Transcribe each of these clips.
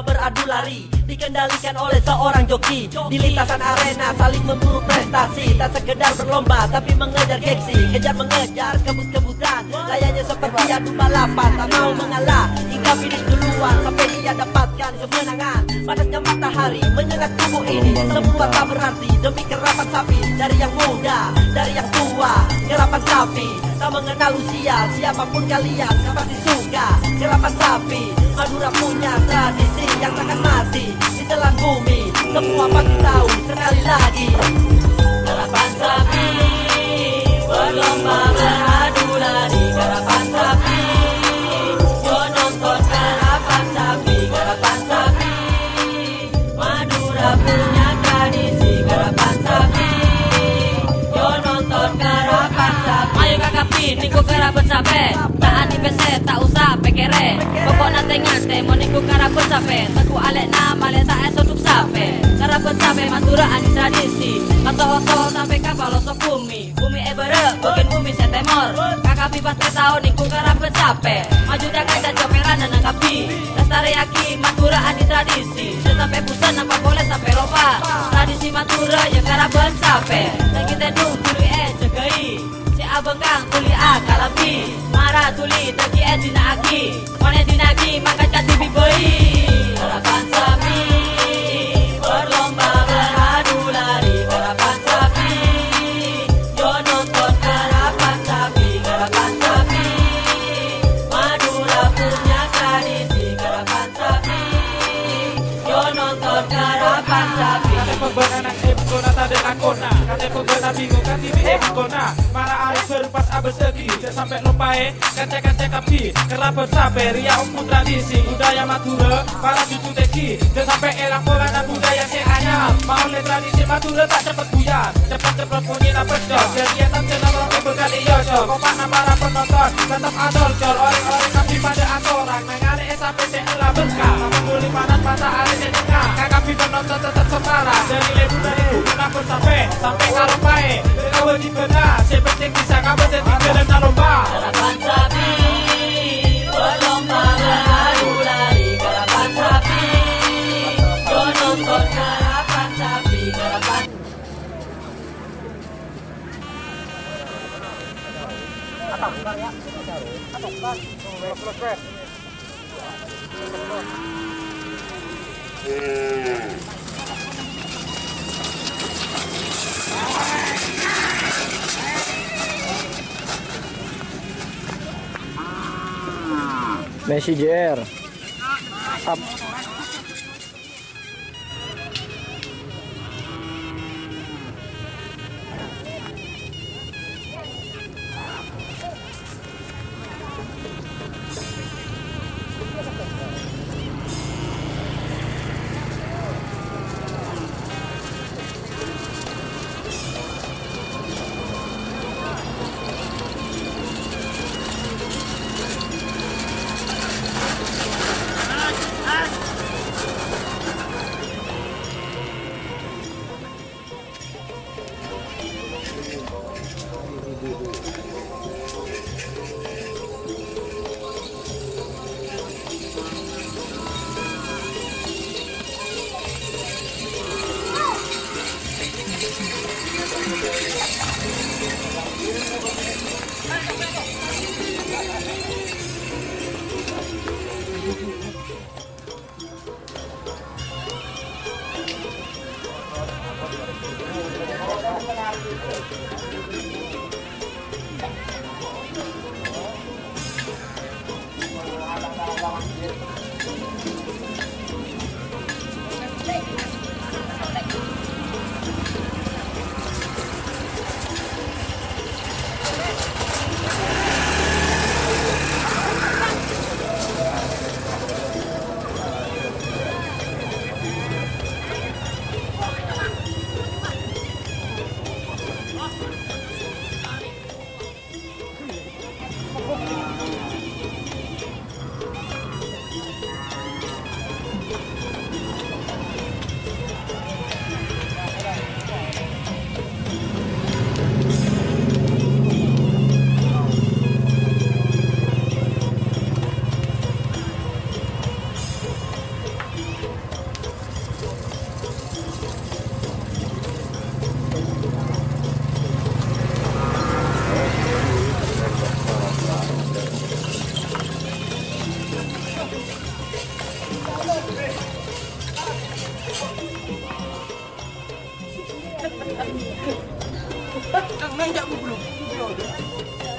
beradu lari, dikendalikan oleh seorang joki. Di lintasan arena saling memburu prestasi, tak sekedar berlomba tapi mengejar gengsi. Kejar mengejar kebut-kebutan, layaknya seperti adu balapan. Tak mau mengalah hingga finish duluan, sampai dia dapatkan kemenangan. Panasnya matahari menyengat tubuh ini, semua tak berarti demi kerapan sapi. Dari yang muda, dari yang tua, kerapan sapi tak mengenal usia. Siapapun kalian pasti suka kerapan sapi. Madura punya tradisi yang takkan mati di telan bumi. Semua pasti tahu sekali lagi. Kerapan sapi berlomba beradu lari. Kerapan sapi, yo nonton kerapan sapi. Kerapan sapi, Madura punya tradisi. Kerapan sapi, yo nonton kerapan sapi. Ayo kakak pi, niku kerapan sapi. Tak ani pese, tak usah pekere. Pokoknya tengah temo niku kerapan sapi. Teku alek nama alek tak esoduk sapi. Kerapan sapi Madura ani tradisi. Oto-oto sampai kapal osok bumi. Bumi ebere, bukan bumi setemor. Kakak pi pasti tahu niku kerapan sapi. Maju jaga dan coperan dan angkapi. Lestari aki Madura ani tradisi. Sampai pusat nampak boleh sampai lopa. Tradisi Madura yang kerapan sapi. Dan kita dulu jagai. Si abang kang tuli akalapi. Marah tuli tagi dinaki. Mana dinaki maka jadi biboi. Kerapan sapi berlomba beradu lari. Kerapan sapi, yo nonton kerapan sapi. Kerapan sapi, Madura punya tradisi. Kerapan sapi, yo nonton kerapan sapi. Kate pembenanan kona tade nakona. Kate pembena bingung kan tibi kona. Mara aris serupas abes segi. Sampai lupae kance-kance kapi. Kerabat sape ria umum tradisi. Budaya Madura para cucu teki. Dan sampai elang pola dan budaya seanyam. Mau le tradisi Madura tak cepet buyar. Cepat-cepat bunyi na pedot. Kegiatan senang roke berkali yoso. Kopana para penonton tetap adol jol. Orang-orang kapi pada atoran. Mengari SAPC elah berkah. Peduli panas mata alis tengah. Kakapi penonton tetap semarang. Dari lebu dari buku nakut sampai kalau pae. Berkawan di benar. Sepenting bisa kabar dan tinggal dan lomba. Kerapan sapi berlomba beradu lari. Kerapan sapi, yo nonton kerapan sapi. Kerapan Messi JR. Nang jak belum.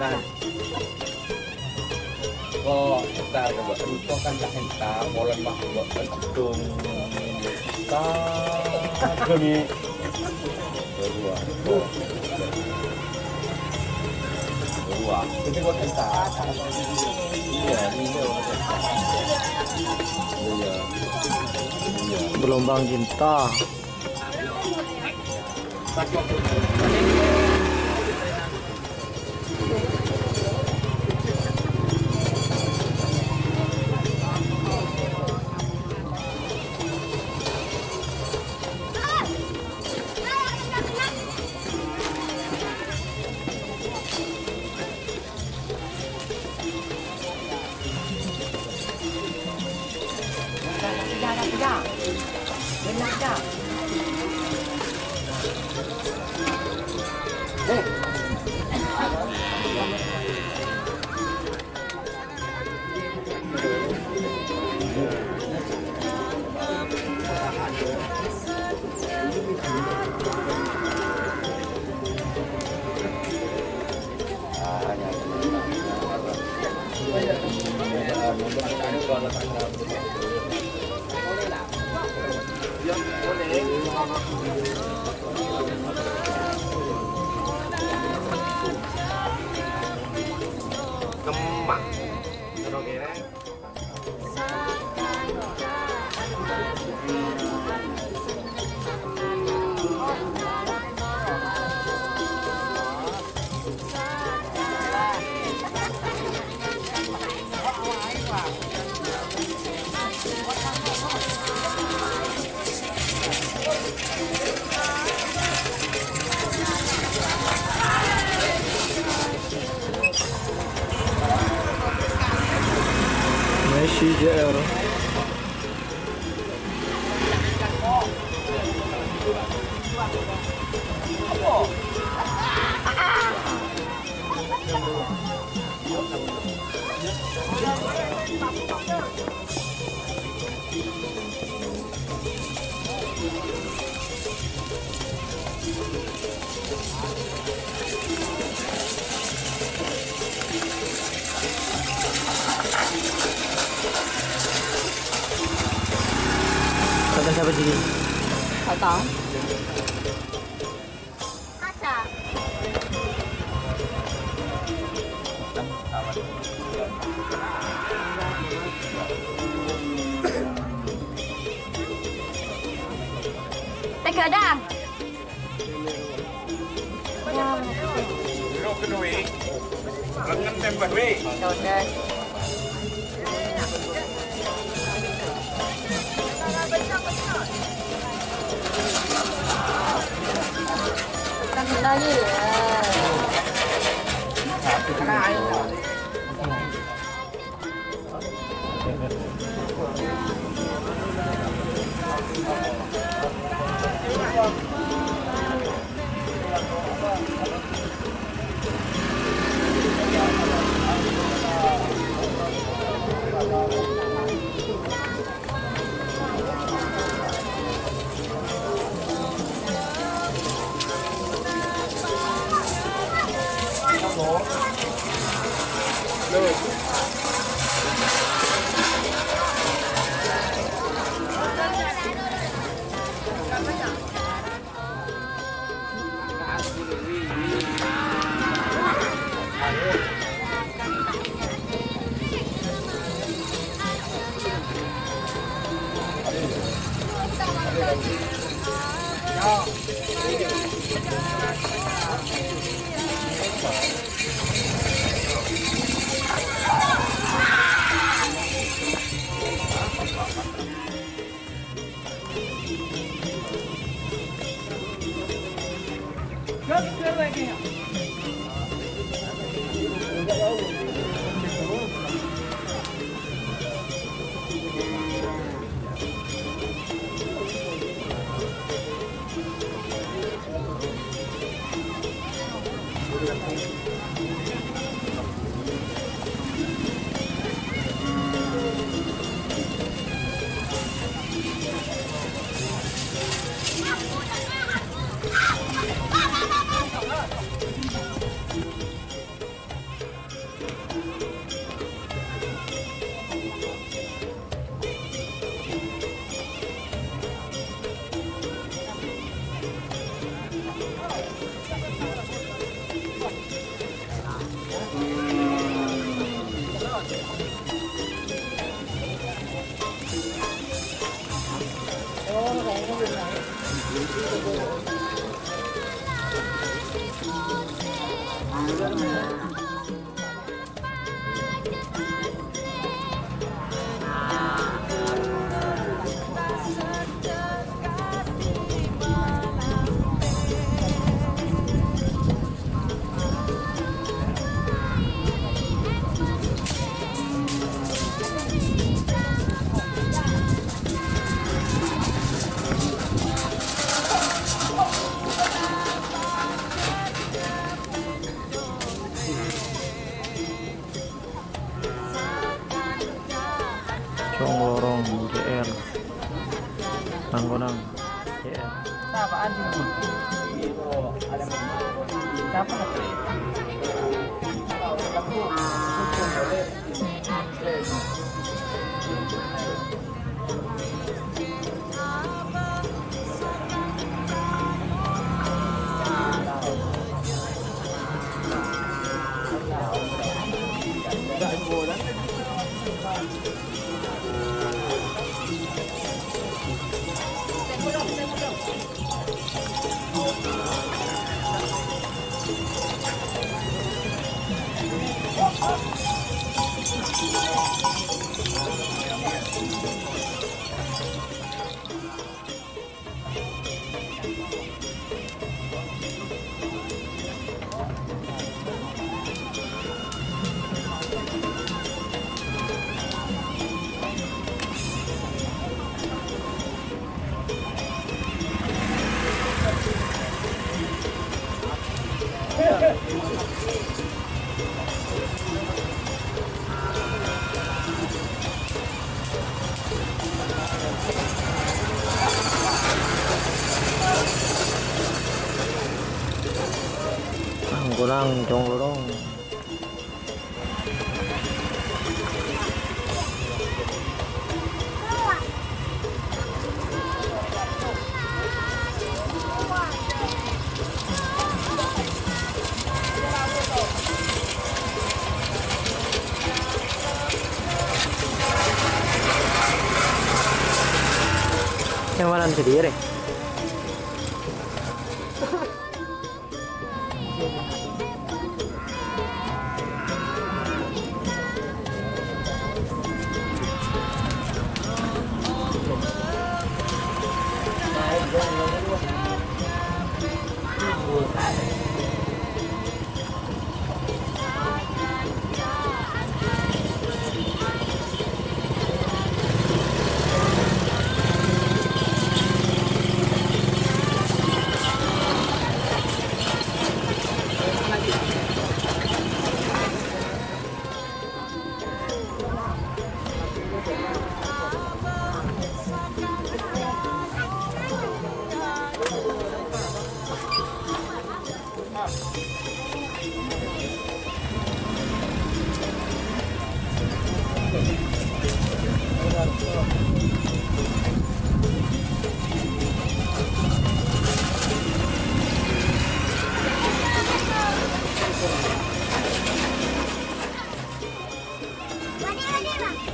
Nah. Kok ntar kalau ruto kan tak hentak, molen mah buat gedung. Tak gini. Dua. Jadi buat hentak. Iya, ini Iya. Gelombang cinta. Kemak. Terus kira. Messi JR. Kata siapa sih? Tak tahu. Ada. Teka dah. Rok kedua. Lengan tembak we. Sudah. Lagi ya. Cong Lorong JR Nanggonang JR. Apaan sih? Ada siapa nanti? Nanggonang Cong Lorong. Yang mana sendiri?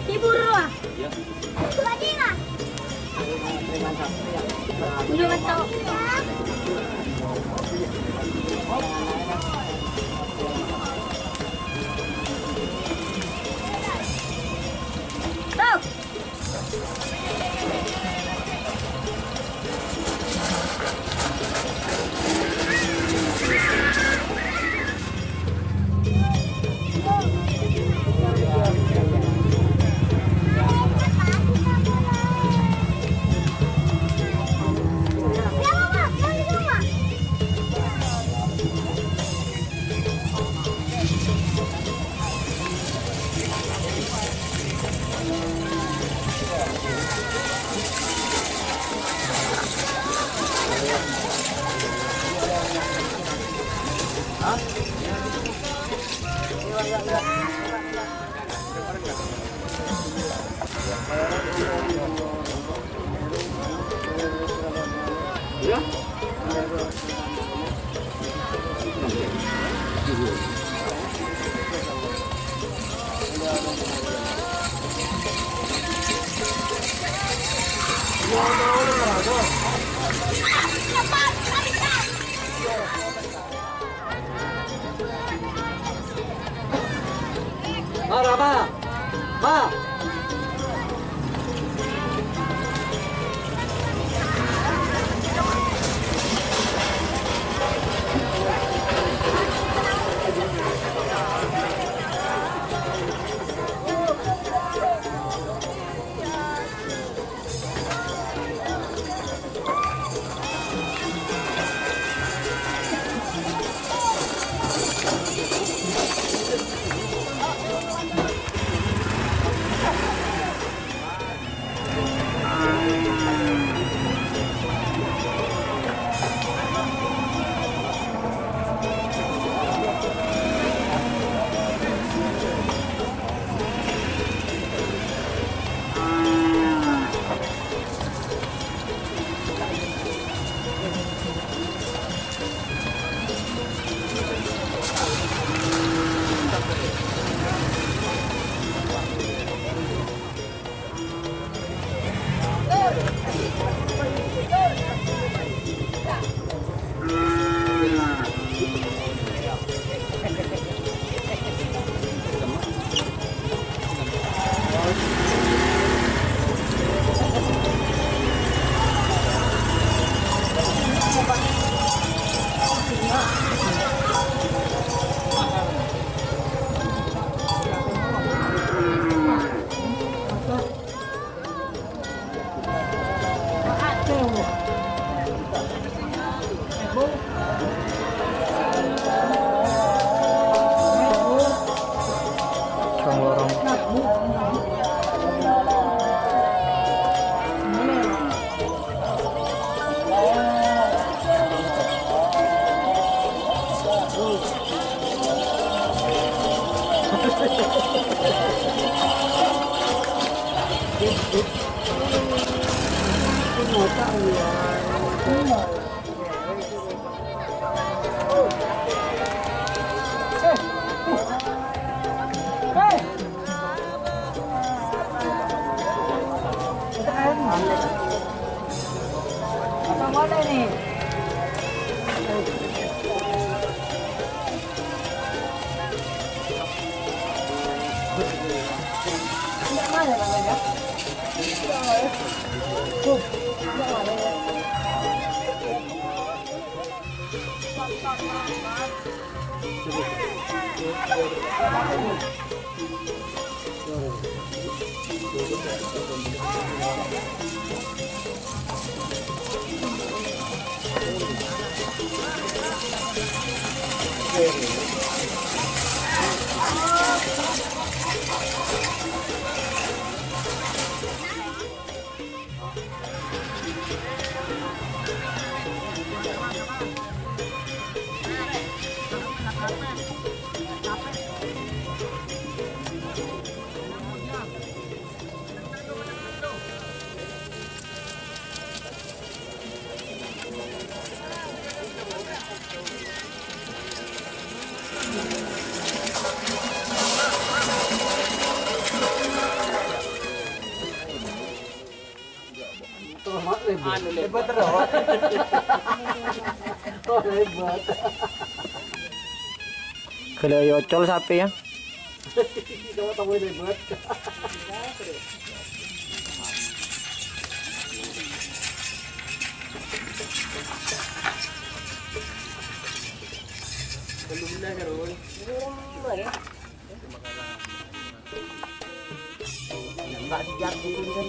Ibu Ruah. Wadina. Belum tahu. Tahu. Cong lorong. Hebat terus. Oh, hebat. Kalau yocol sapi ya. Coba tahu hebat. Belum dah kan? Mbak sejak dulu kan.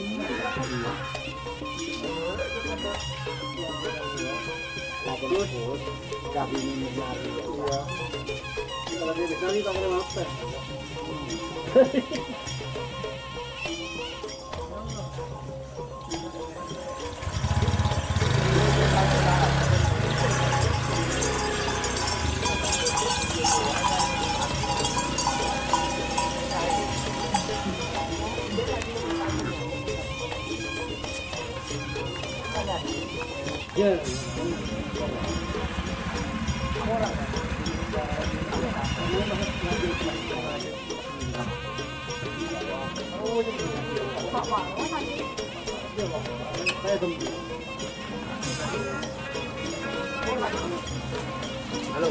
Terus kami mencari ya. Kalau dia sekali tak boleh apa. Ya. Halo.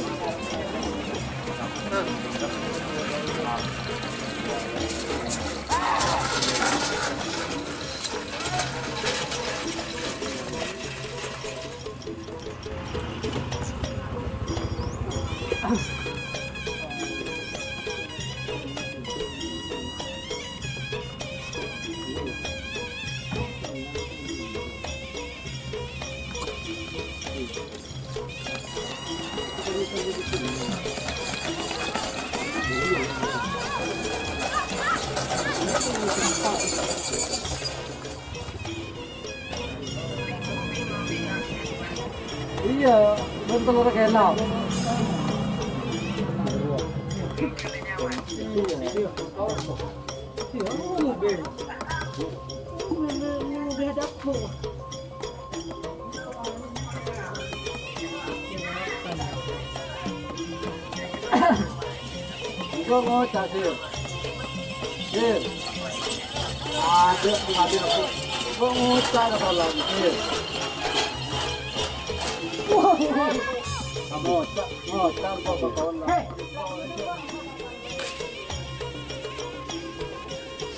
Iya, betul orang enak. Kau mau cari? Sim. Ada pengadil aku. Kau mau cari apa lagi? Sim.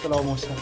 slow motion.